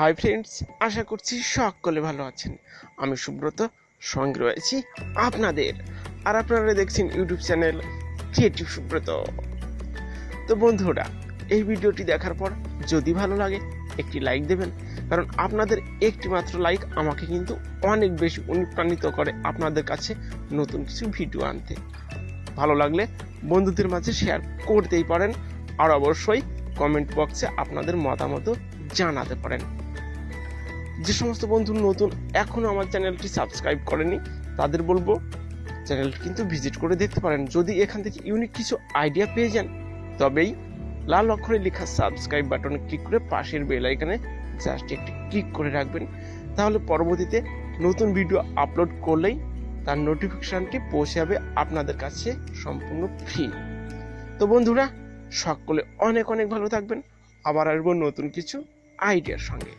Hi friends, আশা করছি সকলে ভালো আছেন। আমি সুব্রত, সঙ্গে রয়েছি আপনাদের। আর আপনারা দেখছেন ইউটিউব চ্যানেল ক্রিয়েটিভ সুব্রত। তো বন্ধুরা, এই ভিডিওটি দেখার পর যদি ভালো লাগে একটি লাইক দেবেন, কারণ আপনাদের একটি মাত্র লাইক আমাকে কিন্তু অনেক বেশি অনুপ্রাণিত করে আপনাদের কাছে নতুন কিছু ভিডিও আনতে। ভালো লাগলে বন্ধুদের মাঝে শেয়ার করতেই পারেন, আর অবশ্যই কমেন্ট বক্সে আপনাদের মতামত জানাতে পারেন। যে সমস্ত বন্ধু নতুন এখনো আমার চ্যানেলটি সাবস্ক্রাইব করেনি তাদের বলবো চ্যানেলটি কিন্তু ভিজিট করে দেখতে পারেন। যদি এখান থেকে ইউনিক কিছু আইডিয়া পেয়ে যান তবেই লাল অক্ষরে লেখা সাবস্ক্রাইব বাটনে ক্লিক করে পাশের বেল আইকনে জাস্ট একটি ক্লিক করে রাখবেন। তাহলে পরবর্তীতে নতুন ভিডিও আপলোড করলেই তার নোটিফিকেশনটি পৌঁছে যাবে আপনাদের কাছে সম্পূর্ণ ফ্রি। তো বন্ধুরা, সকলে অনেক অনেক ভালো থাকবেন। আবার আসবো নতুন কিছু আইডিয়ার সঙ্গে।